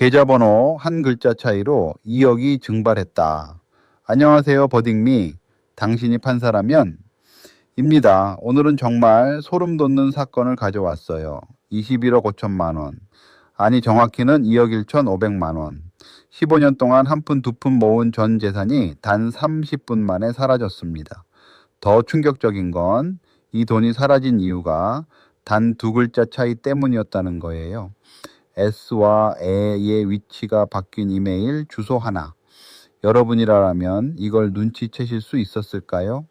계좌번호 한 글자 차이로 2억이 증발했다. 안녕하세요, 버딩미. 당신이 판사라면? 입니다. 오늘은 정말 소름 돋는 사건을 가져왔어요. 21억 5천만 원. 아니, 정확히는 2억 1천5백만 원. 15년 동안 한 푼, 두 푼 모은 전 재산이 단 30분 만에 사라졌습니다. 더 충격적인 건 이 돈이 사라진 이유가 단 두 글자 차이 때문이었다는 거예요. S와 A의 위치가 바뀐 이메일 주소 하나. 여러분이라면 이걸 눈치채실 수 있었을까요?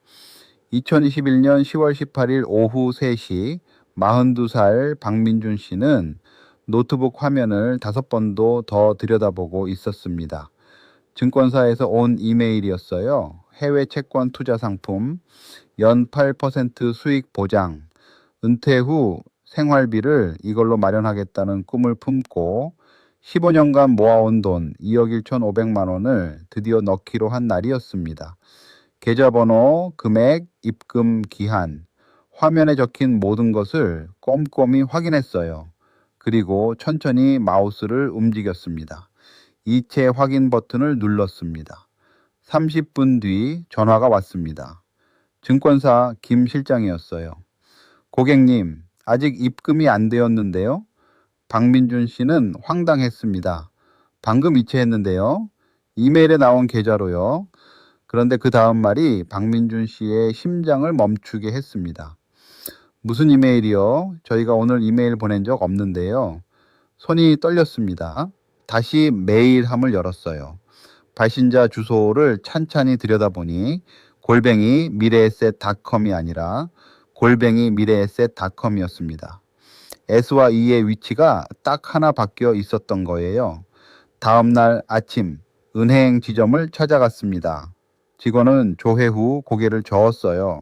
2021년 10월 18일 오후 3시 42살 박민준 씨는 노트북 화면을 5번도 더 들여다보고 있었습니다. 증권사에서 온 이메일이었어요. 해외 채권 투자 상품, 연 8% 수익 보장, 은퇴 후 생활비를 이걸로 마련하겠다는 꿈을 품고 15년간 모아온 돈 2억 1천5백만 원을 드디어 넣기로 한 날이었습니다. 계좌번호, 금액, 입금 기한, 화면에 적힌 모든 것을 꼼꼼히 확인했어요. 그리고 천천히 마우스를 움직였습니다. 이체 확인 버튼을 눌렀습니다. 30분 뒤 전화가 왔습니다. 증권사 김 실장이었어요. 고객님, 아직 입금이 안 되었는데요. 박민준 씨는 황당했습니다. 방금 이체했는데요. 이메일에 나온 계좌로요. 그런데 그 다음 말이 박민준 씨의 심장을 멈추게 했습니다. 무슨 이메일이요? 저희가 오늘 이메일 보낸 적 없는데요. 손이 떨렸습니다. 다시 메일함을 열었어요. 발신자 주소를 찬찬히 들여다보니 골뱅이 미래에셋닷컴이 아니라 골뱅이 미래에셋닷컴이었습니다. S와 E의 위치가 딱 하나 바뀌어 있었던 거예요. 다음 날 아침 은행 지점을 찾아갔습니다. 직원은 조회 후 고개를 저었어요.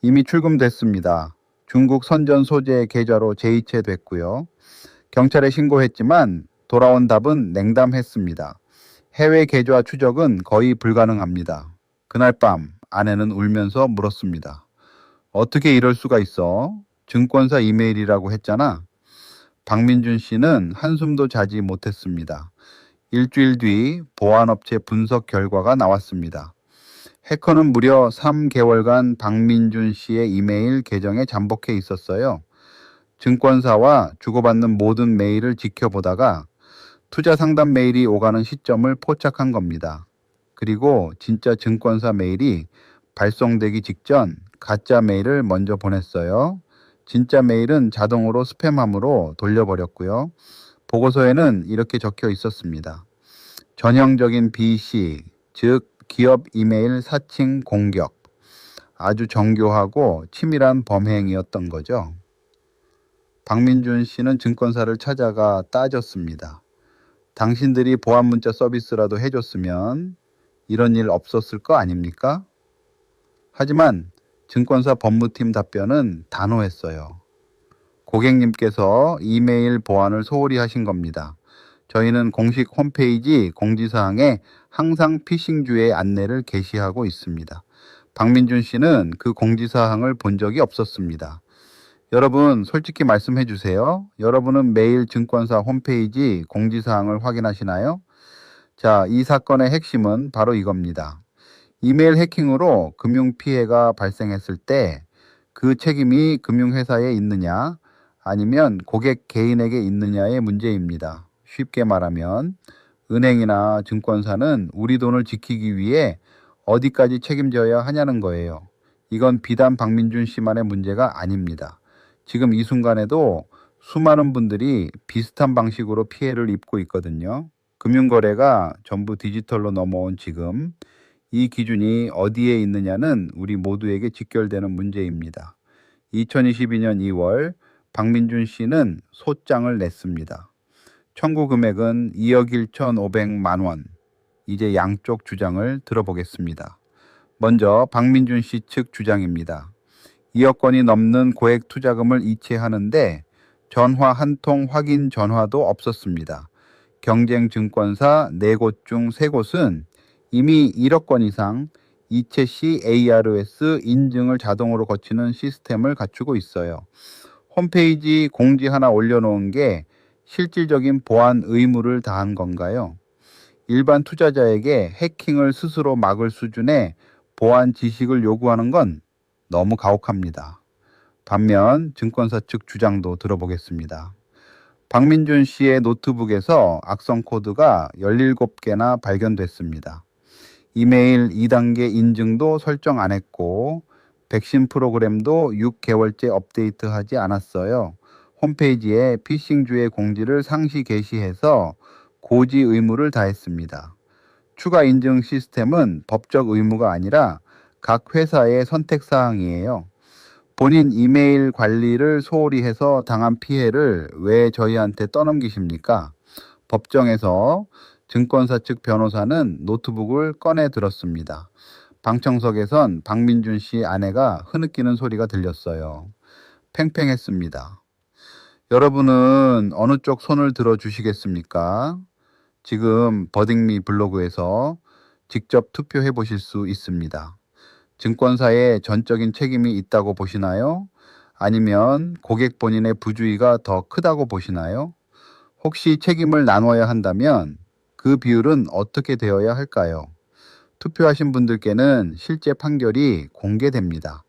이미 출금됐습니다. 중국 선전 소재의 계좌로 재이체됐고요. 경찰에 신고했지만 돌아온 답은 냉담했습니다. 해외 계좌 추적은 거의 불가능합니다. 그날 밤 아내는 울면서 물었습니다. 어떻게 이럴 수가 있어? 증권사 이메일이라고 했잖아. 박민준 씨는 한숨도 자지 못했습니다. 일주일 뒤 보안업체 분석 결과가 나왔습니다. 해커는 무려 3개월간 박민준 씨의 이메일 계정에 잠복해 있었어요. 증권사와 주고받는 모든 메일을 지켜보다가 투자 상담 메일이 오가는 시점을 포착한 겁니다. 그리고 진짜 증권사 메일이 발송되기 직전 가짜 메일을 먼저 보냈어요. 진짜 메일은 자동으로 스팸함으로 돌려버렸고요. 보고서에는 이렇게 적혀 있었습니다. 전형적인 BC, 즉 기업 이메일 사칭 공격. 아주 정교하고 치밀한 범행이었던 거죠. 박민준 씨는 증권사를 찾아가 따졌습니다. 당신들이 보안 문자 서비스라도 해줬으면 이런 일 없었을 거 아닙니까? 하지만 증권사 법무팀 답변은 단호했어요. 고객님께서 이메일 보안을 소홀히 하신 겁니다. 저희는 공식 홈페이지 공지사항에 항상 피싱주의 안내를 게시하고 있습니다. 박민준 씨는 그 공지사항을 본 적이 없었습니다. 여러분, 솔직히 말씀해 주세요. 여러분은 매일 증권사 홈페이지 공지사항을 확인하시나요? 자, 이 사건의 핵심은 바로 이겁니다. 이메일 해킹으로 금융피해가 발생했을 때 그 책임이 금융회사에 있느냐 아니면 고객 개인에게 있느냐의 문제입니다. 쉽게 말하면 은행이나 증권사는 우리 돈을 지키기 위해 어디까지 책임져야 하냐는 거예요. 이건 비단 박민준 씨만의 문제가 아닙니다. 지금 이 순간에도 수많은 분들이 비슷한 방식으로 피해를 입고 있거든요. 금융거래가 전부 디지털로 넘어온 지금 이 기준이 어디에 있느냐는 우리 모두에게 직결되는 문제입니다. 2022년 2월 박민준 씨는 소장을 냈습니다. 청구 금액은 2억 1천5백만 원. 이제 양쪽 주장을 들어보겠습니다. 먼저 박민준 씨 측 주장입니다. 2억 건이 넘는 고액 투자금을 이체하는데 전화 한 통 확인 전화도 없었습니다. 경쟁 증권사 4곳 중 3곳은 이미 1억 건 이상 이체 시 ARS 인증을 자동으로 거치는 시스템을 갖추고 있어요. 홈페이지 공지 하나 올려놓은 게 실질적인 보안 의무를 다한 건가요? 일반 투자자에게 해킹을 스스로 막을 수준의 보안 지식을 요구하는 건 너무 가혹합니다. 반면 증권사 측 주장도 들어보겠습니다. 박민준 씨의 노트북에서 악성 코드가 17개나 발견됐습니다. 이메일 2단계 인증도 설정 안 했고 백신 프로그램도 6개월째 업데이트하지 않았어요. 홈페이지에 피싱주의 공지를 상시 게시해서 고지 의무를 다했습니다. 추가 인증 시스템은 법적 의무가 아니라 각 회사의 선택사항이에요. 본인 이메일 관리를 소홀히 해서 당한 피해를 왜 저희한테 떠넘기십니까? 법정에서 증권사 측 변호사는 노트북을 꺼내 들었습니다. 방청석에선 박민준 씨 아내가 흐느끼는 소리가 들렸어요. 팽팽했습니다. 여러분은 어느 쪽 손을 들어 주시겠습니까? 지금 버딩미 블로그에서 직접 투표해 보실 수 있습니다. 증권사에 전적인 책임이 있다고 보시나요? 아니면 고객 본인의 부주의가 더 크다고 보시나요? 혹시 책임을 나눠야 한다면 그 비율은 어떻게 되어야 할까요? 투표하신 분들께는 실제 판결이 공개됩니다.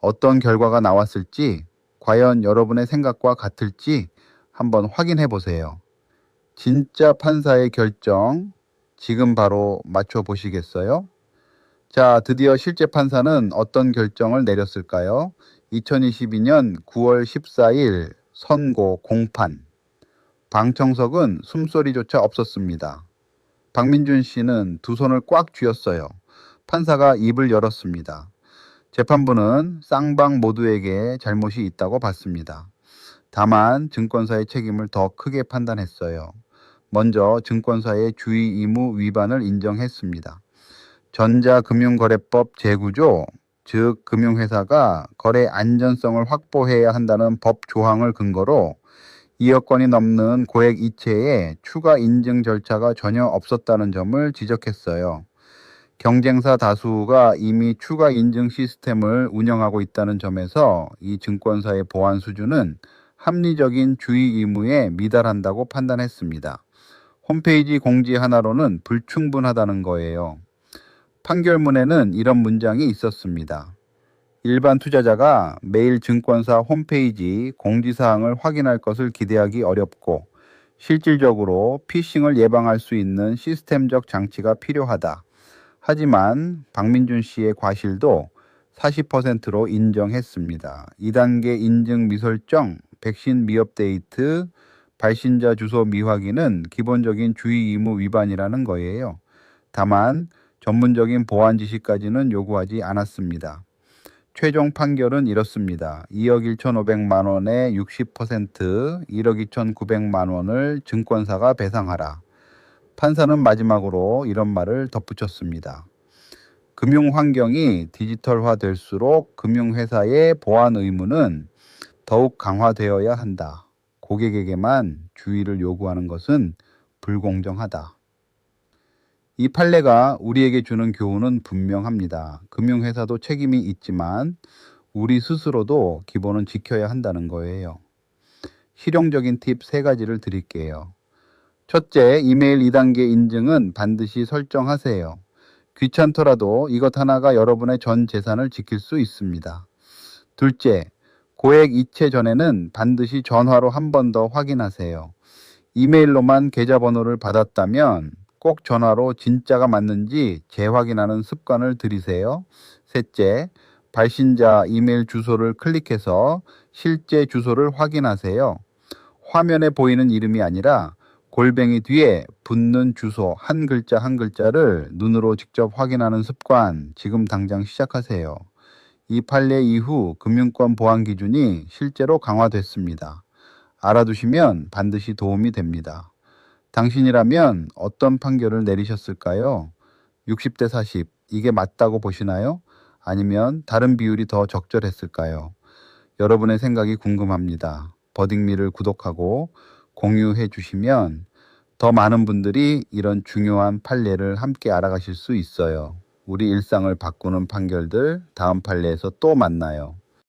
어떤 결과가 나왔을지, 과연 여러분의 생각과 같을지 한번 확인해 보세요. 진짜 판사의 결정, 지금 바로 맞춰 보시겠어요? 자, 드디어 실제 판사는 어떤 결정을 내렸을까요? 2022년 9월 14일 선고 공판. 방청석은 숨소리조차 없었습니다. 박민준 씨는 두 손을 꽉 쥐었어요. 판사가 입을 열었습니다. 재판부는 쌍방 모두에게 잘못이 있다고 봤습니다. 다만 증권사의 책임을 더 크게 판단했어요. 먼저 증권사의 주의 의무 위반을 인정했습니다. 전자금융거래법 제9조, 즉 금융회사가 거래 안전성을 확보해야 한다는 법 조항을 근거로 2억 건이 넘는 고액 이체에 추가 인증 절차가 전혀 없었다는 점을 지적했어요. 경쟁사 다수가 이미 추가 인증 시스템을 운영하고 있다는 점에서 이 증권사의 보안 수준은 합리적인 주의 의무에 미달한다고 판단했습니다. 홈페이지 공지 하나로는 불충분하다는 거예요. 판결문에는 이런 문장이 있었습니다. 일반 투자자가 매일 증권사 홈페이지 공지사항을 확인할 것을 기대하기 어렵고 실질적으로 피싱을 예방할 수 있는 시스템적 장치가 필요하다. 하지만 박민준 씨의 과실도 40%로 인정했습니다. 2단계 인증 미설정, 백신 미업데이트, 발신자 주소 미확인은 기본적인 주의 의무 위반이라는 거예요. 다만 전문적인 보안 지식까지는 요구하지 않았습니다. 최종 판결은 이렇습니다. 2억 1,500만 원의 60%, 1억 2,900만 원을 증권사가 배상하라. 판사는 마지막으로 이런 말을 덧붙였습니다. 금융 환경이 디지털화 될수록 금융회사의 보안 의무는 더욱 강화되어야 한다. 고객에게만 주의를 요구하는 것은 불공정하다. 이 판례가 우리에게 주는 교훈은 분명합니다. 금융회사도 책임이 있지만 우리 스스로도 기본은 지켜야 한다는 거예요. 실용적인 팁 3가지를 드릴게요. 첫째, 이메일 2단계 인증은 반드시 설정하세요. 귀찮더라도 이것 하나가 여러분의 전 재산을 지킬 수 있습니다. 둘째, 고액 이체 전에는 반드시 전화로 한 번 더 확인하세요. 이메일로만 계좌번호를 받았다면 꼭 전화로 진짜가 맞는지 재확인하는 습관을 들이세요. 셋째, 발신자 이메일 주소를 클릭해서 실제 주소를 확인하세요. 화면에 보이는 이름이 아니라 골뱅이 뒤에 붙는 주소 한 글자 한 글자를 눈으로 직접 확인하는 습관 지금 당장 시작하세요. 이 판례 이후 금융권 보안 기준이 실제로 강화됐습니다. 알아두시면 반드시 도움이 됩니다. 당신이라면 어떤 판결을 내리셨을까요? 60대 40, 이게 맞다고 보시나요? 아니면 다른 비율이 더 적절했을까요? 여러분의 생각이 궁금합니다. 버딩미를 구독하고 공유해 주시면 더 많은 분들이 이런 중요한 판례를 함께 알아가실 수 있어요. 우리 일상을 바꾸는 판결들 다음 판례에서 또 만나요.